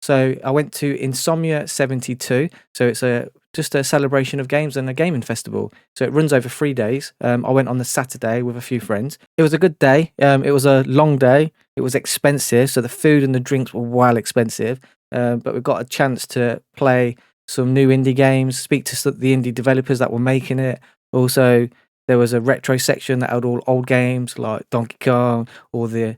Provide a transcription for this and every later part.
So I went to Insomnia 72. So it's just a celebration of games and a gaming festival. So it runs over 3 days. I went on the Saturday with a few friends. It was a good day. It was a long day. It was expensive. So the food and the drinks were well expensive. But we got a chance to play some new indie games, speak to the indie developers that were making it. Also, there was a retro section that had all old games like Donkey Kong or the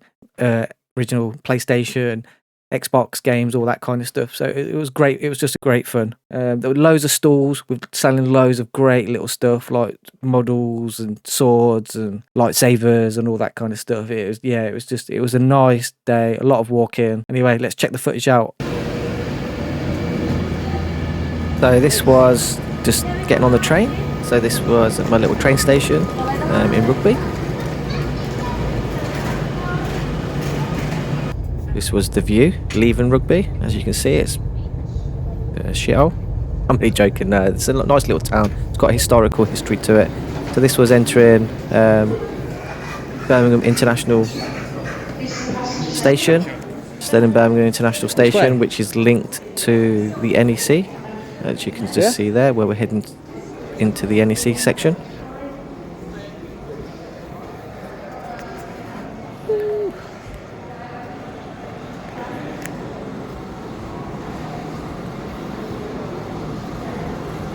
original PlayStation, Xbox games, all that kind of stuff. So it was great. It was just great fun. There were loads of stalls with selling loads of great little stuff like models and swords and lightsabers and all that kind of stuff. It was a nice day. A lot of walking. Anyway, let's check the footage out. So this was just getting on the train. So this was at my little train station in Rugby. This was the view leaving Rugby. As you can see, it's a shithole. I'm only joking. No, it's a nice little town. It's got a historical history to it. So this was entering Birmingham International Station. Still in Birmingham International Station, which is linked to the NEC. As you can just see there, where we're heading into the NEC section.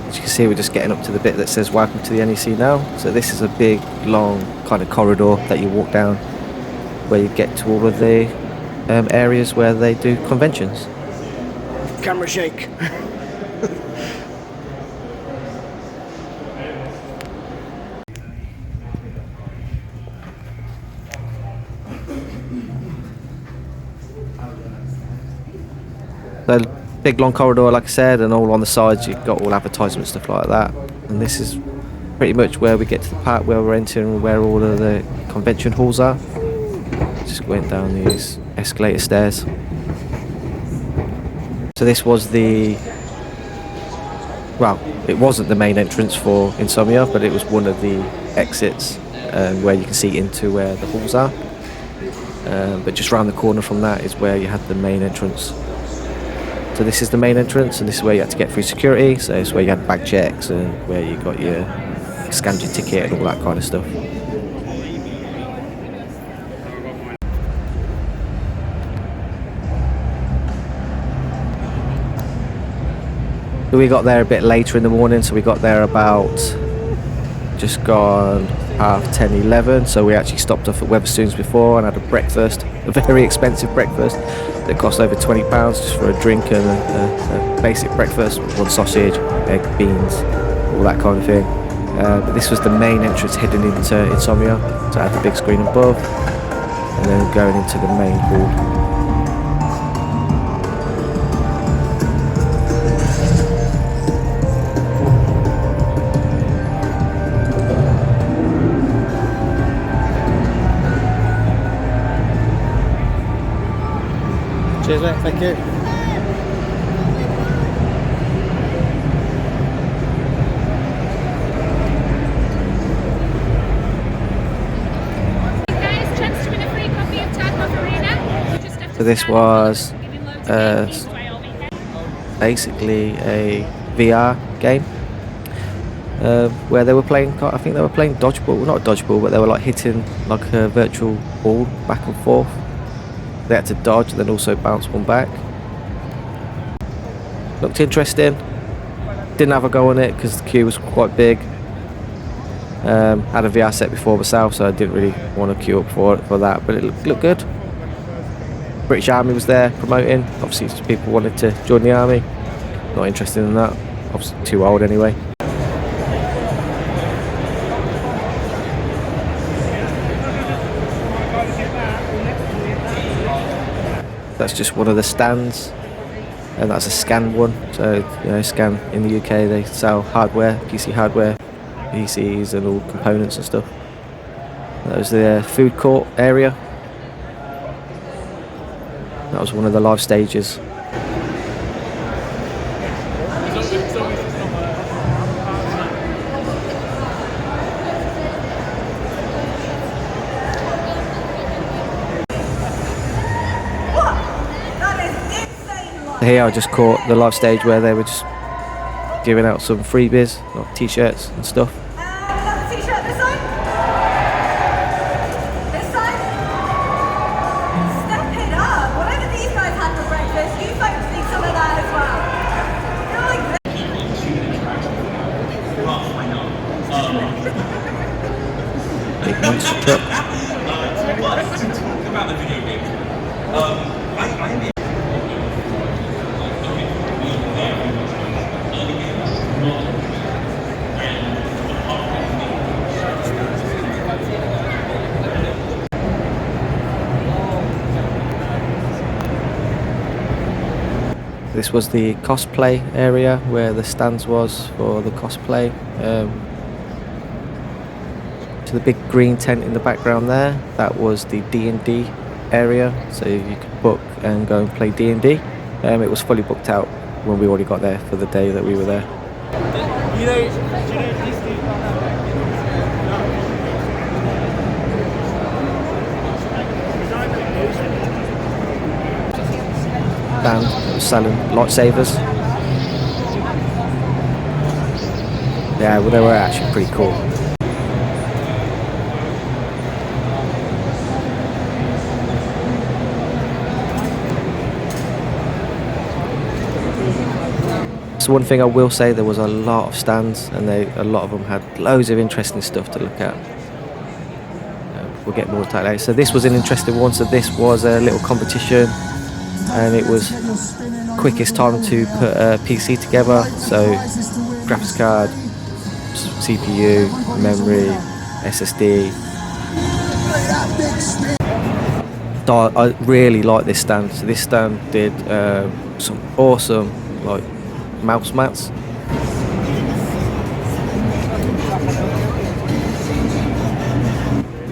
As you can see, we're just getting up to the bit that says welcome to the NEC now. So this is a big, long kind of corridor that you walk down where you get to all of the areas where they do conventions. Camera shake. So big long corridor, like I said, and all on the sides you've got all advertisements, stuff like that. And this is pretty much where we get to the part where we're entering, where all of the convention halls are. Just went down these escalator stairs. So this was it wasn't the main entrance for Insomnia, but it was one of the exits where you can see into where the halls are. But just round the corner from that is where you had the main entrance. So this is the main entrance, and this is where you had to get through security. So it's where you had bag checks and where you got scanned your ticket and all that kind of stuff. So we got there a bit later in the morning, so we got there about just gone 10:30, 11. So we actually stopped off at Weatherstone's before and had a breakfast, a very expensive breakfast that cost over £20 just for a drink and a basic breakfast, one sausage, egg, beans, all that kind of thing. But this was the main entrance heading into Insomnia, so I had the big screen above and then going into the main hall. Cheers, mate. Thank you. So this was basically a VR game where they were playing, I think they were playing dodgeball, well, not dodgeball, but they were like hitting like a virtual ball back and forth. They had to dodge and then also bounce one back. Looked interesting. Didn't have a go on it because the queue was quite big. Had a VR set before myself, so I didn't really want to queue up for that, but it looked good. British Army was there promoting. Obviously people wanted to join the army. Not interested in that. Obviously too old anyway. That's just one of the stands, and that's a scan one. So scan in the UK, they sell hardware, PC hardware, PCs and all components and stuff. That was the food court area. That was one of the live stages. Here I just caught the live stage where they were just giving out some freebies, like t-shirts and stuff. Another t-shirt this side. This side. Step it up. Whatever these guys had for breakfast, you folks need some of that as well. You're like Big monster truck. To talk about the video game, This was the cosplay area where the stands was for the cosplay. To the big green tent in the background there, that was the D&D area, so you could book and go and play D&D. It was fully booked out when we already got there for the day that we were there. Stand selling lightsabers. Yeah, well, they were actually pretty cool. So one thing I will say, there was a lot of stands, and a lot of them had loads of interesting stuff to look at. We'll get more to that later. So this was an interesting one. So this was a little competition, and it was quickest time to put a PC together. So graphics card, CPU, memory, SSD. So I really like this stand. So this stand did some awesome like mouse mats.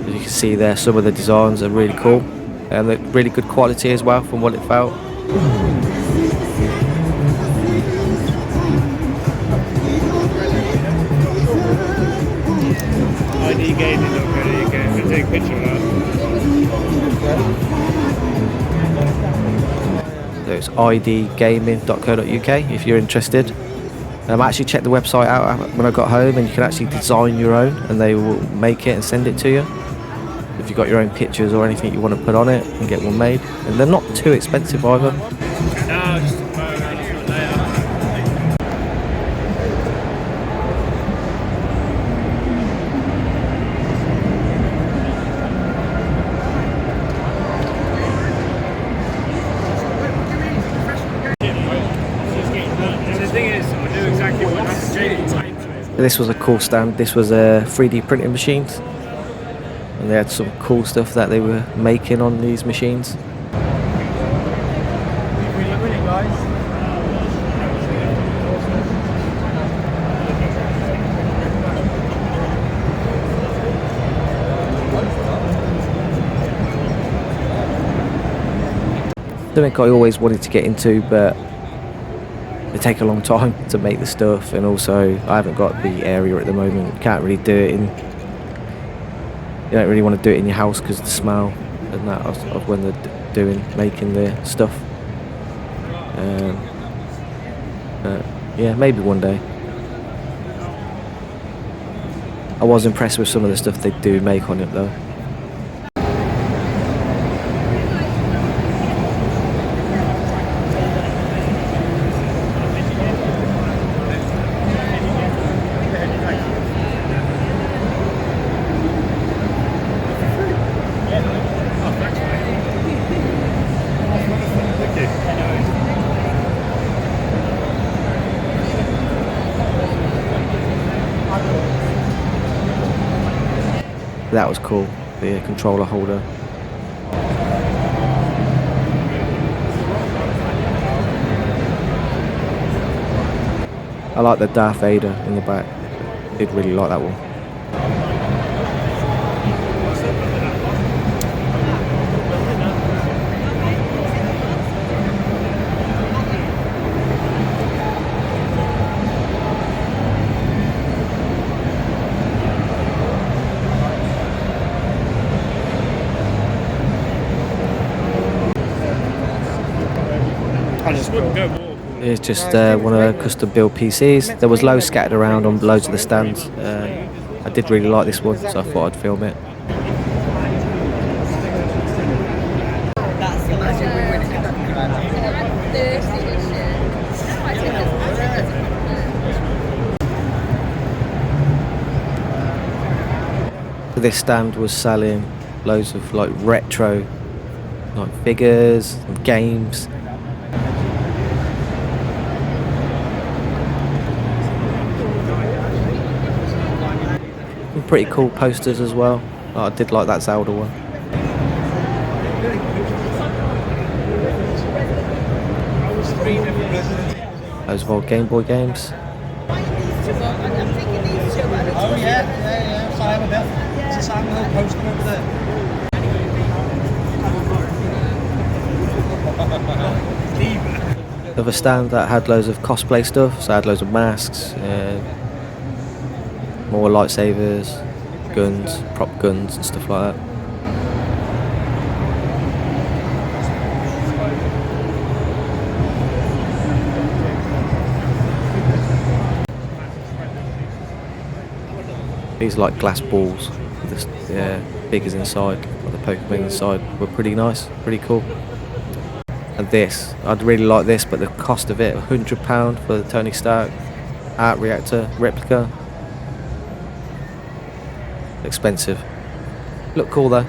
As you can see there, some of the designs are really cool, and they're really good quality as well from what it felt. ID gaming, okay, you can take a picture of that. So it's idgaming.co.uk if you're interested. I actually checked the website out when I got home, and you can actually design your own, and they will make it and send it to you. If you've got your own pictures or anything you want to put on it, and get one made. And they're not too expensive either. No, just a photo, it's not later. The thing is, I knew exactly what to do. This was a cool stand. This was a 3D printing machines, and they had some cool stuff that they were making on these machines. Something I always wanted to get into, but they take a long time to make the stuff, and also I haven't got the area at the moment. You can't really do it in. You don't really want to do it in your house because of the smell and that of when they're making the stuff. But yeah, maybe one day. I was impressed with some of the stuff they do make on it though. That was cool, the controller holder. I like the Darth Vader in the back. Did really like that one. I just just wouldn't go more. It's just one of the custom build PCs. There was loads scattered around on loads of the stands. I did really like this one, so I thought I'd film it. This stand was selling loads of like retro like figures and games. And pretty cool posters as well. I did like that Zelda one. Those of old Game Boy games. Oh yeah. Simon, it's a Simon Hill poster over there. Of a stand that had loads of cosplay stuff, so I had loads of masks, more lightsabers, guns, prop guns and stuff like that. These are like glass balls, with the figures inside, or the Pokemon inside, were pretty nice, pretty cool. And this, I'd really like this, but the cost of it, £100 for the Tony Stark art reactor replica. Expensive. Look cool though.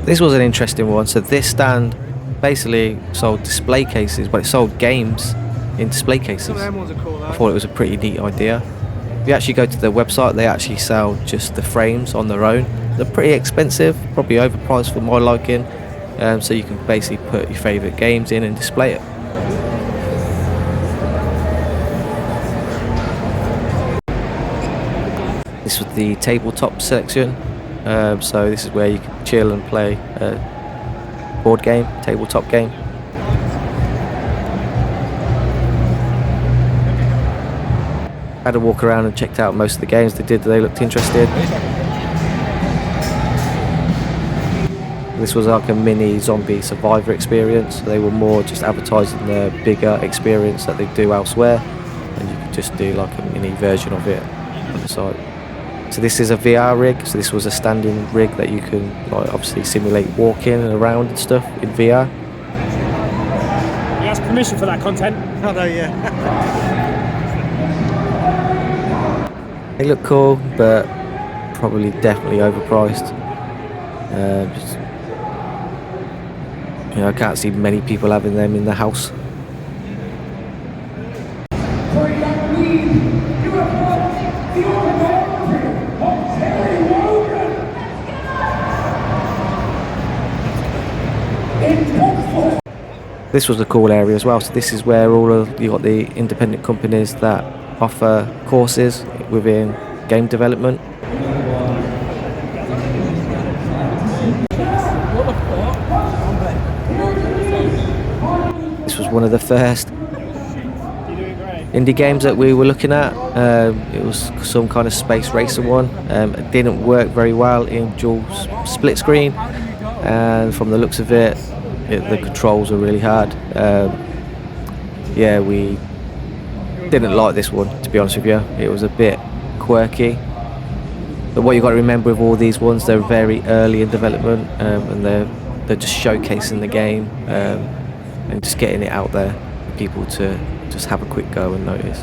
This was an interesting one. So this stand basically sold display cases, but it sold games in display cases. Some of them ones are cool, I thought it was a pretty neat idea. If you actually go to their website, they actually sell just the frames on their own. They're pretty expensive, probably overpriced for my liking. So you can basically put your favourite games in and display it. This was the tabletop section. So this is where you can chill and play a board game, tabletop game. Had a walk around and checked out most of the games they looked interested. This was like a mini zombie survivor experience. They were more just advertising the bigger experience that they do elsewhere, and you could just do like a mini version of it on the site. So this is a VR rig, so this was a standing rig that you can like obviously simulate walking around and stuff in VR. You asked permission for that content? Oh no, yeah. They look cool, but probably definitely overpriced. I can't see many people having them in the house. This was a cool area as well. So this is where you got the independent companies that offer courses within game development. This was one of the first indie games that we were looking at. It was some kind of space racer one. It didn't work very well in dual split screen, and from the looks of it, the controls are really hard. Yeah, we didn't like this one, to be honest with you. It was a bit quirky. But what you got to remember with all these ones, they're very early in development, and they're just showcasing the game and just getting it out there for people to just have a quick go and notice.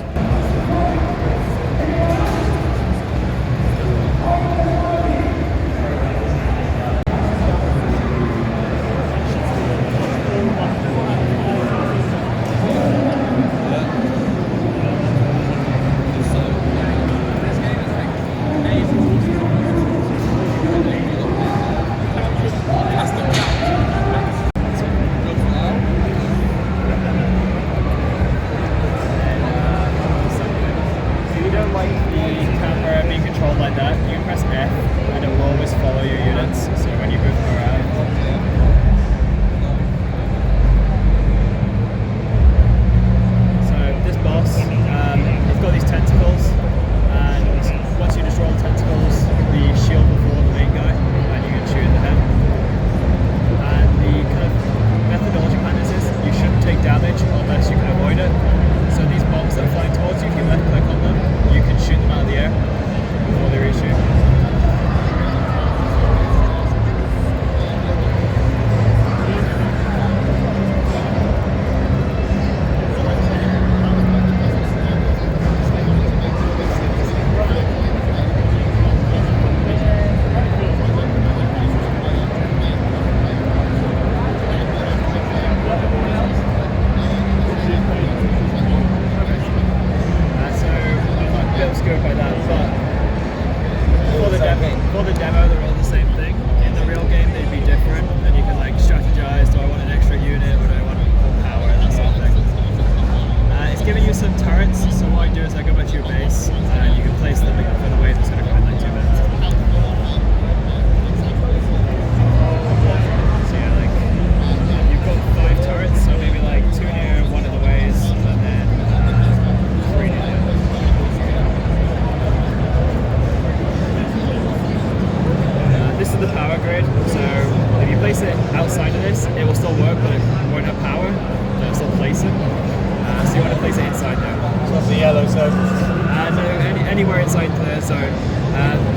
No, anywhere inside the zone.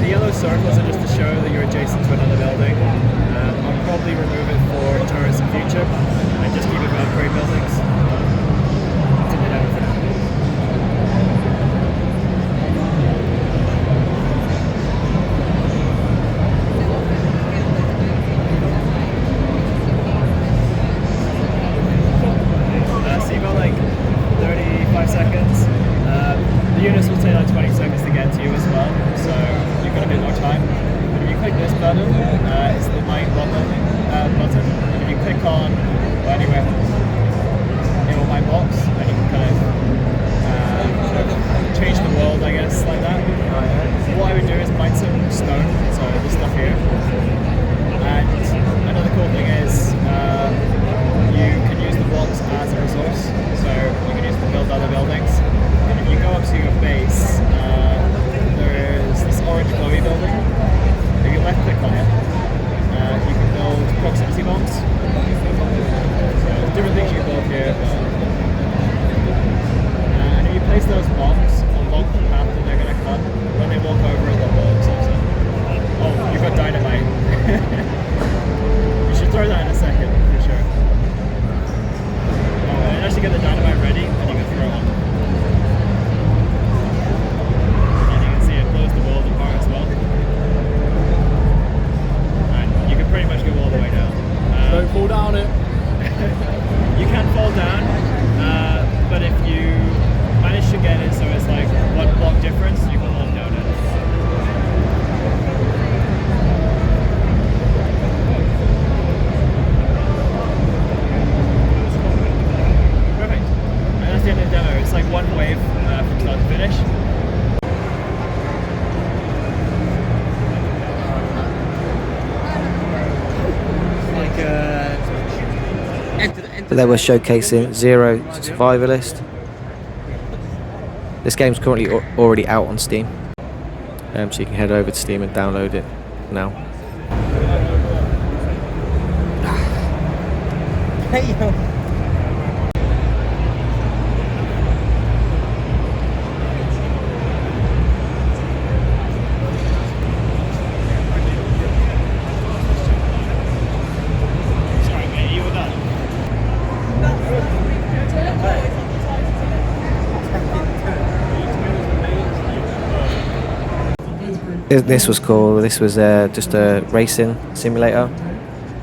The yellow circles are just to show that you're adjacent to another building. I'll probably remove it for tourists in future and just keep it for upgrade buildings. That's a bit out for now. So you've got like 35 seconds. The units will take like 20 seconds to get to you as well, so you've got a bit more time. But if you click this button, it's the night button, and if you click on anywhere in my box, and you can kind of change the world, I guess, like that. What I would do is mine some stone, so this stuff here. And another cool thing is you can use the blocks as a resource, so you can use them to build other buildings. And if you go up to your base, there's this orange glowy building. If you left click on it, you can build proximity bombs. So different things you can build here. And if you place those bombs along the path that they're going to come, when they walk over it, they'll blow themselves up. Oh, you've got dynamite. You should throw that in a second, for sure. Oh, and actually get the dynamite ready, and you can throw it on. And you can see it blows the world apart as well. And you can pretty much go all the way down. Don't fall down it. You can fall down, but if you manage to get it so it's like one block difference, you can fall down it. Perfect. And that's the end of the demo. It's like one wave from start to finish. They were showcasing Zero Survivalist. This game's currently already out on Steam, so you can head over to Steam and download it now. Sorry mate, you were done. This was cool. This was just a racing simulator.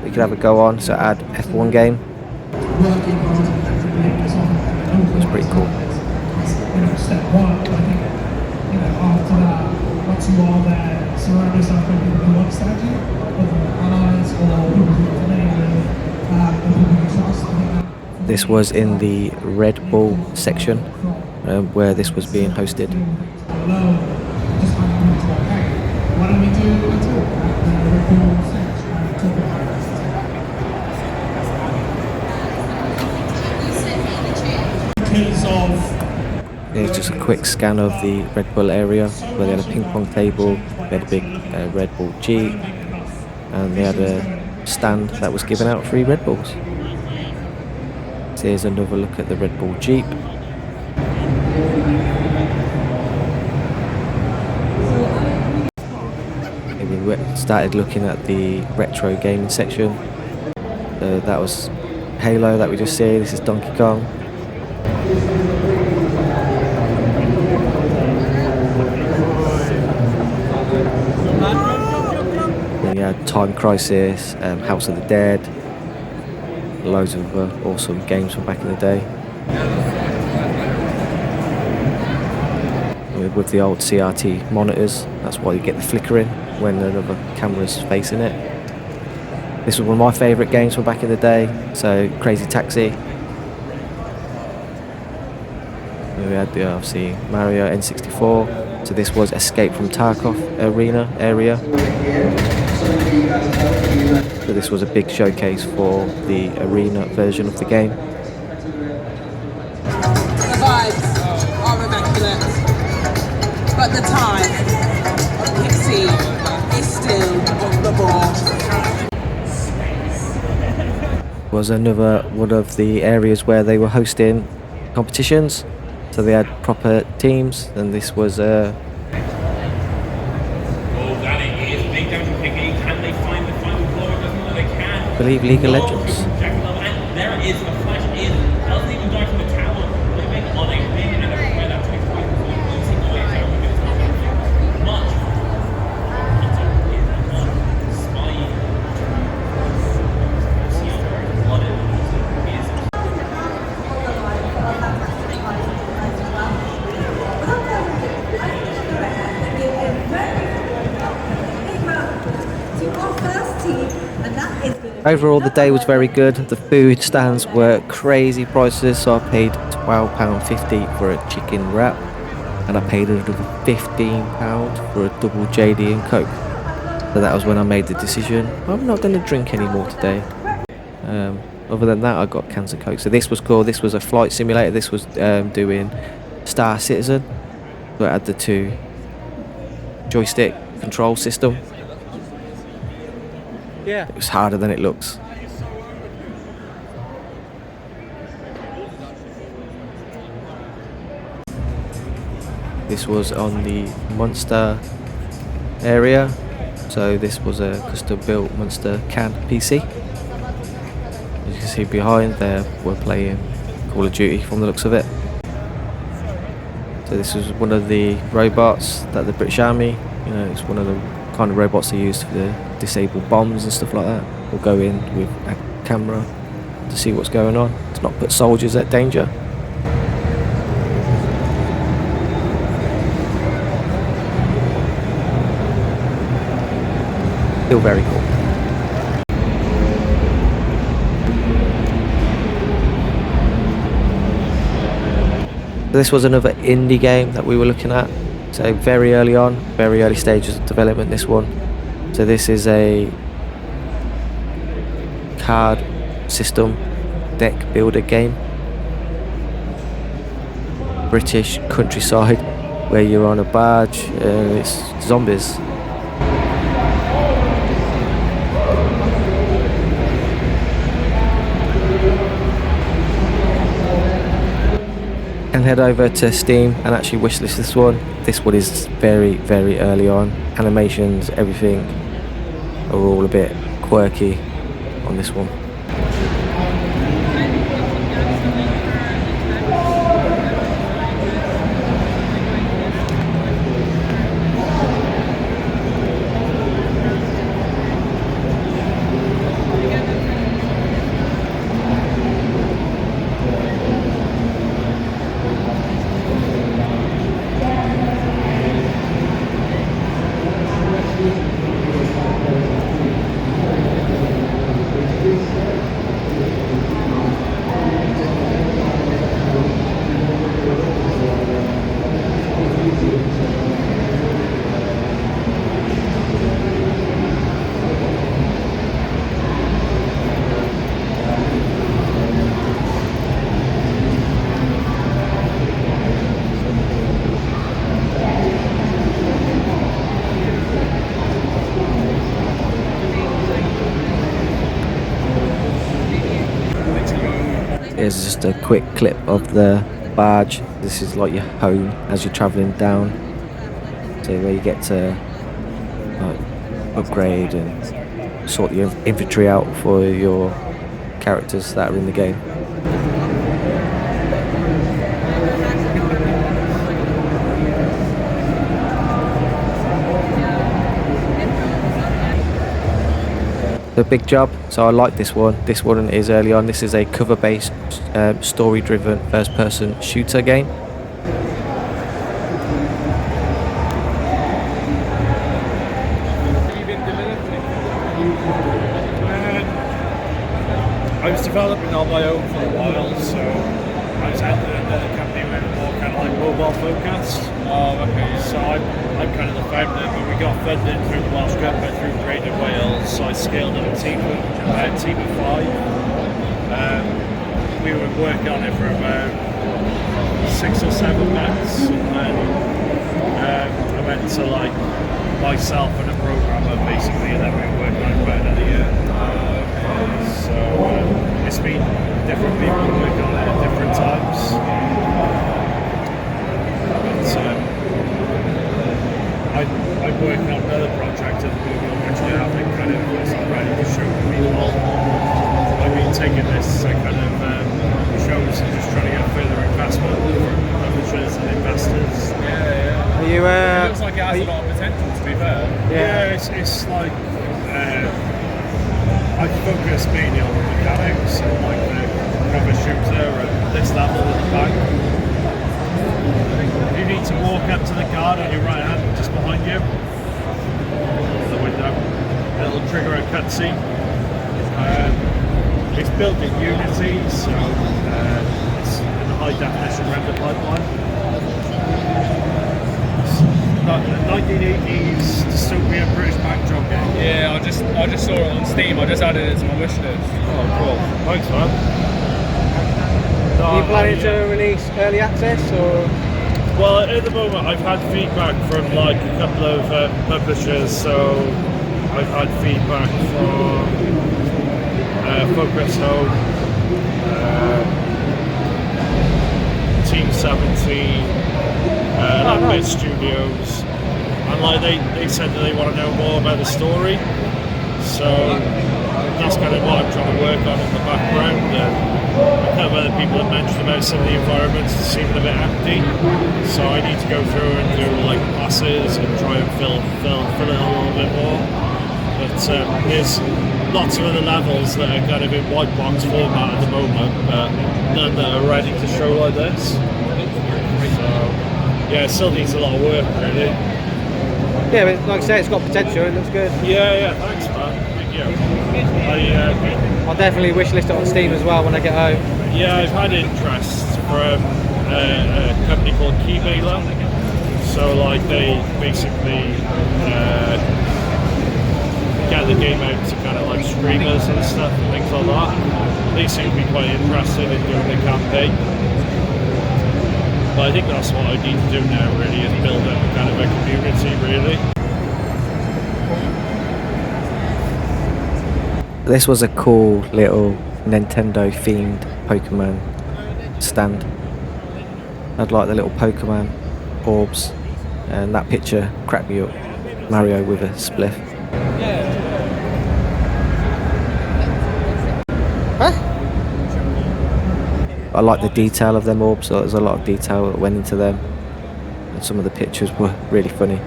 You could have a go on, so add F1 game. It's pretty cool. Step one, I think, after that, once you are there, surround yourself with people who understand you, whether allies or people who are familiar with, and people you trust. I think that This was in the Red Bull section, where this was being hosted. alone, just kind of to like, hey, why don't we do a talk at the Red Bull stage and talk about it? Because of Here's just a quick scan of the Red Bull area, where they had a ping pong table, they had a big Red Bull Jeep, and they had a stand that was giving out free Red Bulls. So here's another look at the Red Bull Jeep. We started looking at the retro gaming section. That was Halo that we just see. This is Donkey Kong. Then you had Time Crisis, House of the Dead, loads of awesome games from back in the day. With the old CRT monitors, that's why you get the flickering when another camera's facing it. This was one of my favourite games from back in the day, so Crazy Taxi. And we had obviously Mario N64, so this was Escape from Tarkov arena area. So this was a big showcase for the arena version of the game. The vibes are immaculate, but the time of Pixie is still on the board. Was another one of the areas where they were hosting competitions. So they had proper teams, and this was Oh, that it is. Big down to Piggy. Can they find the final blow? It doesn't look like they can. I believe League of Legends. Jack Love, and there it is. The flash in. Doesn't even die from the tower. Living on a win and a prayer that 25 losing away there with his much. Spy. Overall, the day was very good. The food stands were crazy prices, so I paid £12.50 for a chicken wrap, and I paid another £15 for a double JD and Coke. So that was when I made the decision, I'm not going to drink anymore today. Other than that, I got cans of Coke. So this was cool. This was a flight simulator. This was doing Star Citizen. So it had the 2 joystick control system. Yeah. It was harder than it looks. This was on the Monster area. So this was a custom built Monster can PC. As you can see behind there, we're playing Call of Duty from the looks of it. So this was one of the robots that the British Army, it's one of the kind of robots they use for the disable bombs and stuff like that. We'll go in with a camera to see what's going on, to not put soldiers at danger. Still very cool. This was another indie game that we were looking at. So very early on, very early stages of development, this one. So this is a card system deck builder game. British countryside where you're on a barge and it's zombies. And head over to Steam and actually wishlist this one. This one is very, very early on. Animations, everything are all a bit quirky on this one. Here's just a quick clip of the barge. This is like your home as you're travelling down. So where you get to upgrade and sort your inventory out for your characters that are in the game. The big job, so I like this one. This one is early on. This is a cover-based, story-driven first-person shooter game. I was developing on my own for a while, so I was out there at the company with more kind of like mobile focused. Oh, okay. So I'm kind of the founder, but we got funded through the Welsh Government, through Greater Wales, so I scaled up a team of 5. We would work on it for about 6 or 7 months, and then I went to like myself and a programmer basically, and then we were working on it for about another year. So it's been different people working on it at different times. like it has a lot of potential, to be fair. Yeah, it's like I focus mainly on the mechanics, so like the rubber shooter at this level at the back. You need to walk up to the guard on your right hand, just behind you, the window. It'll trigger a cutscene. It's built in Unity, so it's in a high definition render pipeline. It's a 1980s dystopian British backdrop game. Yeah, I just saw it on Steam. I just added it to my wish list. Oh, cool. Thanks, man. Are you planning to release early access or? Well, at the moment, I've had feedback from like a couple of publishers. So I've had feedback from Focus Home, Team 17, Ambit Studios, and like they said that they want to know more about the story. So that's kind of what I'm trying to work on in the background. A couple of other people have mentioned about some of the environments seeming a bit empty, so I need to go through and do like passes and try and fill it a little bit more. But there's lots of other levels that are kind of in white box format at the moment, but none that are ready to show like this. So yeah, it still needs a lot of work really. Yeah, but like I say, it's got potential. It looks good. Yeah, thanks man. Thank you. I'll definitely wishlist it on Steam as well when I get home. Yeah, I've had interest from a company called Keymailer. So like they basically get the game out to kind of like streamers and stuff and things like that. They seem to be quite interested in doing the campaign. But I think that's what I need to do now really, is build up kind of a community really. This was a cool little Nintendo themed Pokemon stand. I'd like the little Pokemon orbs, and that picture cracked me up. Mario with a spliff. I like the detail of them orbs, so there's a lot of detail that went into them, and some of the pictures were really funny.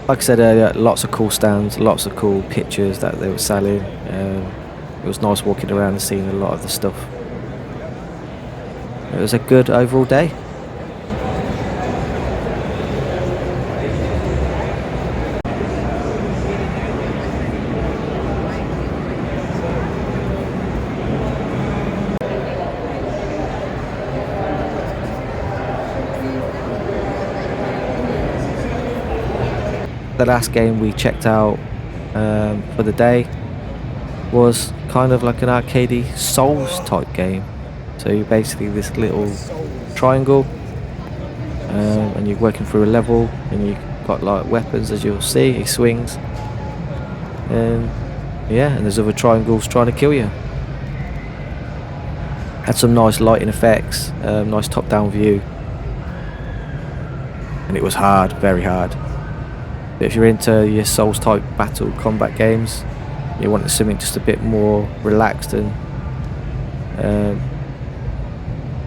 Like I said earlier, lots of cool stands, lots of cool pictures that they were selling. It was nice walking around and seeing a lot of the stuff. It was a good overall day. The last game we checked out for the day was kind of like an arcadey Souls type game. So you're basically this little triangle, and you're working through a level, and you've got like weapons, as you'll see. He swings, and yeah, and there's other triangles trying to kill you. Had some nice lighting effects, nice top-down view, and it was hard, very hard. But if you're into your Souls type battle combat games, you want something just a bit more relaxed and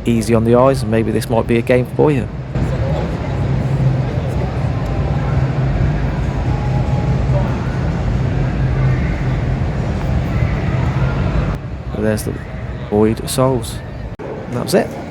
easy on the eyes, and maybe this might be a game for you. And there's the Void Souls. And that was it.